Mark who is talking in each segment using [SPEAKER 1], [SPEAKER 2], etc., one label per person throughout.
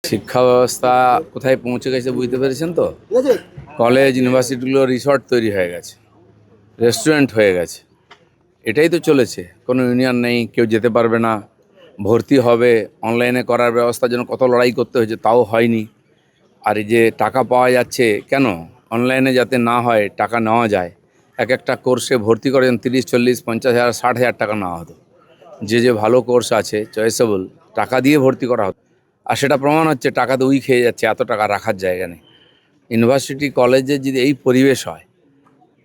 [SPEAKER 1] শিক্ষা ব্যবস্থা কোথায় পৌঁছে গেছে বুঝতে পেরেছেন তো? কলেজ ইউনিভার্সিটিগুলো রিসর্ট তৈরি হয়ে গেছে, রেস্টুরেন্ট হয়ে গেছে। এটাই তো চলেছে। কোনো ইউনিয়ন নেই, কেউ যেতে পারবে না। ভর্তি হবে অনলাইনে করার ব্যবস্থার জন্য কত লড়াই করতে হয়েছে, তাও হয়নি। আর এই যে টাকা পাওয়া যাচ্ছে কেন? অনলাইনে যাতে না হয়, টাকা নেওয়া যায়। এক একটা কোর্সে ভর্তি করেন 30, 40, 50,000, 60,000 টাকা নেওয়া হতো। যে ভালো কোর্স আছে চয়েসেবল, টাকা দিয়ে ভর্তি করা হতো। আর সেটা প্রমাণ হচ্ছে টাকাতে উই খেয়ে যাচ্ছে, এত টাকা রাখার জায়গা নেই। ইউনিভার্সিটি কলেজে যদি এই পরিবেশ হয়,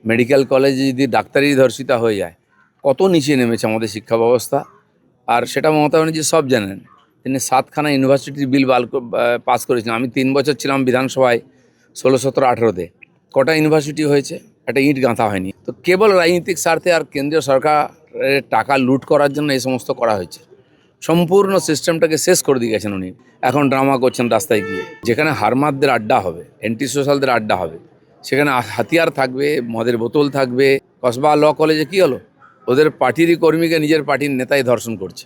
[SPEAKER 1] মেডিকেল কলেজে যদি ডাক্তারি ধর্ষিতা হয়ে যায়, কত নিচে নেমেছে আমাদের শিক্ষা ব্যবস্থা। আর সেটা মমতা ব্যানার্জি সব জানেন। তিনি 7খানা ইউনিভার্সিটির বিল পাস করেছিলেন। আমি 3 বছর ছিলাম বিধানসভায়, 16, 17, 18-তে। কটা ইউনিভার্সিটি হয়েছে? একটা ইঁট গাঁথা হয়নি। তো কেবল রাজনৈতিক স্বার্থে আর কেন্দ্রীয় সরকারের টাকা লুট করার জন্য এই সমস্ত করা হয়েছে। সম্পূর্ণ সিস্টেমটাকে শেষ করে দিয়ে গেছেন উনি। এখন ড্রামা করছেন রাস্তায় গিয়ে। যেখানে হারমাদদের আড্ডা হবে, অ্যান্টি সোশ্যালদের আড্ডা হবে, সেখানে হাতিয়ার থাকবে, মদের বোতল থাকবে। কসবা ল কলেজে কি হলো? ওদের পার্টিরই কর্মীকে নিজের পার্টির নেতাই ধর্ষণ করছে।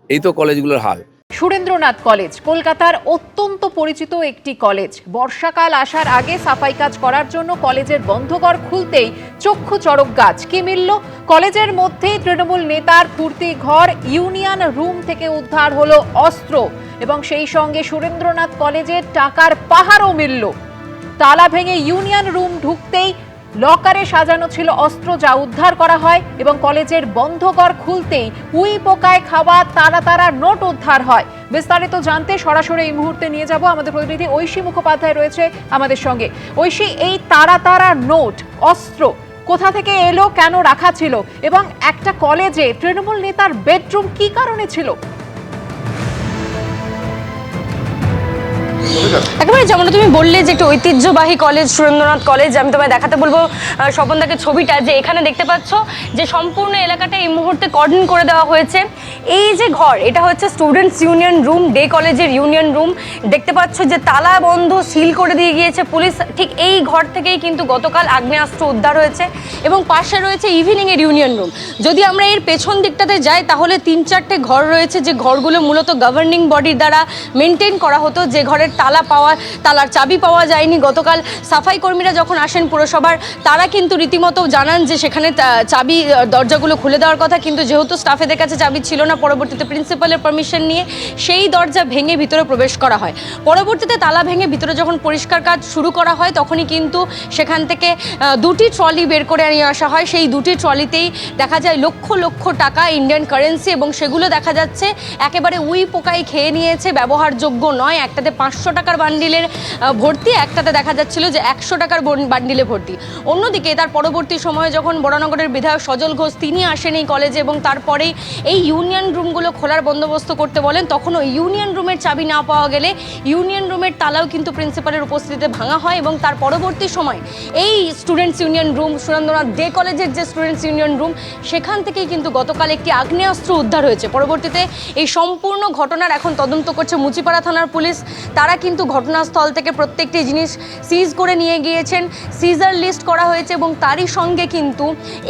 [SPEAKER 1] এই তো কলেজগুলোর হাল।
[SPEAKER 2] সুরেন্দ্রনাথ কলেজ কলকাতার অত্যন্ত পরিচিত একটি কলেজ। বর্ষাকাল আসার আগে সাফাই কাজ করার জন্য কলেজের বন্ধঘর খুলতেই চক্ষু চড়ক গাছ। কি মিলল? কলেজের মধ্যেই তৃণমূল নেতার ফুর্তি ঘর, ইউনিয়ন রুম থেকে উদ্ধার হলো অস্ত্র এবং সেই সঙ্গে সুরেন্দ্রনাথ কলেজের টাকার পাহাড়ও মিলল। তালা ভেঙে ইউনিয়ন রুম ঢুকতেই লকারে সাজানো ছিল অস্ত্র, যা উদ্ধার করা হয় এবং কলেজের বন্ধঘর খুলতেই উই পোকায় খাওয়া তারা নোট উদ্ধার হয়। বিস্তারিত জানতে সরাসরি এই মুহূর্তে নিয়ে যাব আমাদের প্রতিনিধি ঐশী মুখোপাধ্যায় রয়েছে আমাদের সঙ্গে। ঐশী, এই তারা নোট, অস্ত্র কোথা থেকে এলো, কেন রাখা ছিল এবং একটা কলেজে তৃণমূল নেতার বেডরুম কি কারণে ছিল?
[SPEAKER 3] একেবারে যেমন তুমি বললে যে একটা ঐতিহ্যবাহী কলেজ সুরেন্দ্রনাথ কলেজ, আমি তোমায় দেখাতে বলবো স্বপনদাকে ছবিটা, যে এখানে দেখতে পাচ্ছ যে সম্পূর্ণ এলাকাটা এই মুহূর্তে কর্ডন করে দেওয়া হয়েছে। এই যে ঘর, এটা হচ্ছে স্টুডেন্টস ইউনিয়ন রুম, ডে কলেজের ইউনিয়ন রুম। দেখতে পাচ্ছ যে তালা বন্ধ, সিল করে দিয়ে গিয়েছে পুলিশ। ঠিক এই ঘর থেকেই কিন্তু গতকাল আগ্নেয়াস্ত্র উদ্ধার হয়েছে এবং পাশে রয়েছে ইভিনিংয়ের ইউনিয়ন রুম। যদি আমরা এর পেছন দিকটাতে যাই তাহলে 3-4টে ঘর রয়েছে, যে ঘরগুলো মূলত গভর্নিং বডির দ্বারা মেনটেন করা হতো। যে ঘরের তালার চাবি পাওয়া যায়নি। গতকাল সাফাই কর্মীরা যখন আসেন পুরসভার, তারা কিন্তু রীতিমতো জানান যে সেখানে চাবি, দরজাগুলো খুলে দেওয়ার কথা, কিন্তু যেহেতু স্টাফেদের কাছে চাবি ছিল না, পরবর্তীতে প্রিন্সিপালের পারমিশন নিয়ে সেই দরজা ভেঙে ভিতরে প্রবেশ করা হয়। পরবর্তীতে তালা ভেঙে ভিতরে যখন পরিষ্কার কাজ শুরু করা হয়, তখনই কিন্তু সেখান থেকে 2টি ট্রলি বের করে নিয়ে আসা হয়। সেই 2টি ট্রলিতেই দেখা যায় লক্ষ লক্ষ টাকা, ইন্ডিয়ান কারেন্সি, এবং সেগুলো দেখা যাচ্ছে একেবারে উই পোকায় খেয়ে নিয়েছে, ব্যবহারযোগ্য নয়। একটাতে 500 টাকার বান্ডিলের ভর্তি, একটাতে দেখা যাচ্ছিল যে 100 টাকার বান্ডিলে ভর্তি। অন্যদিকে তার পরবর্তী সময়ে যখন বরানগরের বিধায়ক সজল ঘোষ তিনি আসেন এই কলেজে এবং তারপরেই এই ইউনিয়ন রুমগুলো খোলার বন্দোবস্ত করতে বলেন, তখনও ইউনিয়ন রুমের চাবি না পাওয়া গেলে ইউনিয়ন রুমের তালাও কিন্তু প্রিন্সিপালের উপস্থিতিতে ভাঙা হয়। এবং তার পরবর্তী সময় এই students union room, Surendranath day কলেজের যে স্টুডেন্টস ইউনিয়ন রুম, সেখান থেকেই কিন্তু গতকাল একটি আগ্নেয়াস্ত্র উদ্ধার হয়েছে। পরবর্তীতে এই সম্পূর্ণ ঘটনার এখন তদন্ত করছে মুচিপাড়া থানার পুলিশ। তারা কিন্তু ঘটনাস্থল থেকে প্রত্যেকটি জিনিস সিজ করে নিয়ে গিয়েছেন, সিজার লিস্ট করা হয়েছে এবং তারই সঙ্গে কিন্তু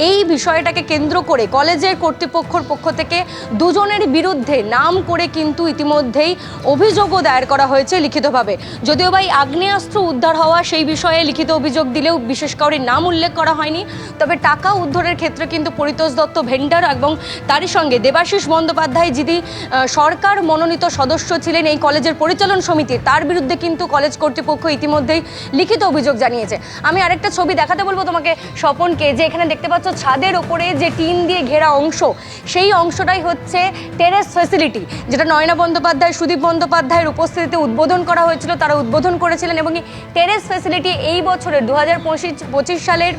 [SPEAKER 3] এই বিষয়টাকে কেন্দ্র করে কলেজের কর্তৃপক্ষের পক্ষ থেকে 2জনের বিরুদ্ধে নাম করে কিন্তু ইতিমধ্যেই অভিযোগও দায়ের করা হয়েছে লিখিতভাবে। যদিও বা আগ্নেয়াস্ত্র উদ্ধার হওয়া সেই বিষয়ে লিখিত অভিযোগ দিলেও বিশেষ কারোর নাম উল্লেখ করা হয়নি। তবে টাকা উদ্ধারের ক্ষেত্রে কিন্তু পরিতোষ দত্ত ভেন্ডার এবং তারই সঙ্গে দেবাশিস বন্দ্যোপাধ্যায়, যিনি সরকার মনোনীত সদস্য ছিলেন এই কলেজের পরিচালন সমিতির, তার বিরুদ্ধে কিন্তু কলেজ কর্তৃপক্ষ ইতিমধ্যেই লিখিত অভিযোগ জানিয়েছে। আমি আরেকটা ছবি দেখাতে বলবো তোমাকে স্বপনকে, যে এখানে দেখতে পাচ্ছ ছাদের ওপরে যে টিন দিয়ে ঘেরা অংশ, সেই অংশটাই হচ্ছে টেরেস ফ্যাসিলিটি, যেটা নয়না বন্দ্যোপাধ্যায়, সুদীপ বন্দ্যোপাধ্যায়ের উপস্থিতিতে উদ্বোধন করা হয়েছিল। তারা উদ্বোধন করেছিলেন এবং এই টেরেস ফ্যাসিলিটি এই বছরের 2025 সালের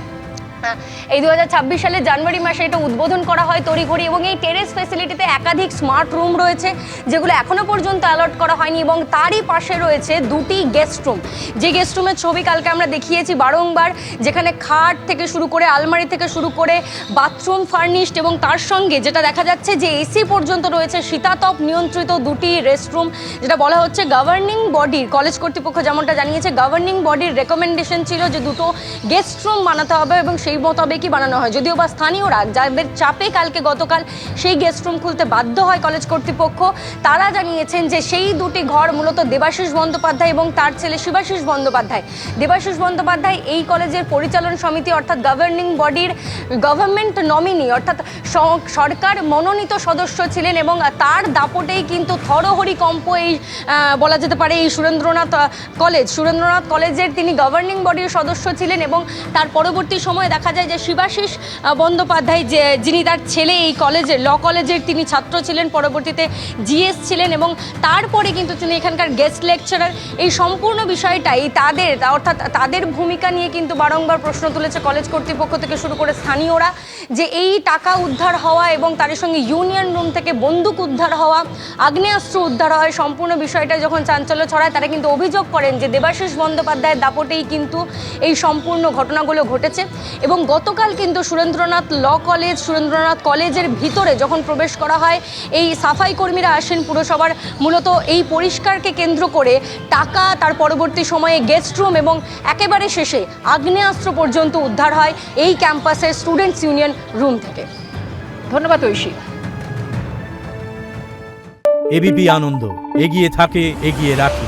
[SPEAKER 3] 2026 সালের জানুয়ারি মাসে এটা উদ্বোধন করা হয় তড়িঘড়ি। এবং এই টেরেস ফ্যাসিলিটিতে একাধিক স্মার্ট রুম রয়েছে, যেগুলো এখনও পর্যন্ত অ্যালট করা হয়নি। এবং তারই পাশে রয়েছে 2টি গেস্ট রুম, যে গেস্ট রুমের ছবি কালকে আমরা দেখিয়েছি বারংবার, যেখানে খাট থেকে শুরু করে, আলমারি থেকে শুরু করে বাথরুম ফার্নিশড, এবং তার সঙ্গে যেটা দেখা যাচ্ছে যে এসি পর্যন্ত রয়েছে, শীতাতপ নিয়ন্ত্রিত 2টি রেস্টরুম। যেটা বলা হচ্ছে গভর্নিং বডির, কলেজ কর্তৃপক্ষ যেমনটা জানিয়েছে, গভর্নিং বডির রেকমেন্ডেশন ছিল যে 2টো গেস্ট রুম বানাতে হবে এবং সেই সেই মোতাবেকই বানানো হয়। যদিও বা স্থানীয়রা যাদের চাপে কালকে গতকাল সেই গেস্ট রুম খুলতে বাধ্য হয় কলেজ কর্তৃপক্ষ, তারা জানিয়েছেন যে সেই দুটি ঘর মূলত দেবাশিস বন্দ্যোপাধ্যায় এবং তার ছেলে শিবাশিস বন্দ্যোপাধ্যায়। দেবাশিস বন্দ্যোপাধ্যায় এই কলেজের পরিচালন সমিতি অর্থাৎ গভর্নিং বডির গভর্নমেন্ট নমিনি অর্থাৎ সরকার মনোনীত সদস্য ছিলেন এবং তার দাপটেই কিন্তু থরহরিকম্প এই বলা যেতে পারে এই সুরেন্দ্রনাথ কলেজের তিনি গভর্নিং বডির সদস্য ছিলেন এবং তার পরবর্তী সময়ে দেখা যায় যে শিবাশিস বন্দ্যোপাধ্যায় যিনি তার ছেলে এই কলেজের ল কলেজের তিনি ছাত্র ছিলেন, পরবর্তীতে জিএস ছিলেন এবং তারপরে কিন্তু তিনি এখানকার গেস্ট লেকচারার। এই সম্পূর্ণ বিষয়টাই তাদের ভূমিকা নিয়ে কিন্তু বারংবার প্রশ্ন তুলেছে কলেজ কর্তৃপক্ষ থেকে শুরু করে স্থানীয়রা, যে এই টাকা উদ্ধার হওয়া এবং তার সঙ্গে ইউনিয়ন রুম থেকে বন্দুক উদ্ধার হওয়া, আগ্নেয়াস্ত্র উদ্ধার হয়, সম্পূর্ণ বিষয়টা যখন চাঞ্চল্য ছড়ায় তারা কিন্তু অভিযোগ করেন যে দেবাশিস বন্দ্যোপাধ্যায়ের দাপটেই কিন্তু এই সম্পূর্ণ ঘটনাগুলো ঘটেছে। এবং গতকাল কিন্তু সুরেন্দ্রনাথ কলেজের ভিতরে যখন প্রবেশ করা হয়, এই সাফাই কর্মীরা আসেন পুরসভার, মূলত এই পরিষ্কারকে কেন্দ্র করে টাকা, তার পরবর্তী সময়ে গেস্ট রুম এবং একেবারে শেষে আগ্নেয়াস্ত্র পর্যন্ত উদ্ধার হয় এই ক্যাম্পাসের স্টুডেন্টস ইউনিয়ন রুম থেকে।
[SPEAKER 2] ধন্যবাদ ঐশী।
[SPEAKER 4] এবিপি আনন্দ, এগিয়ে থাকে, এগিয়ে রাখে।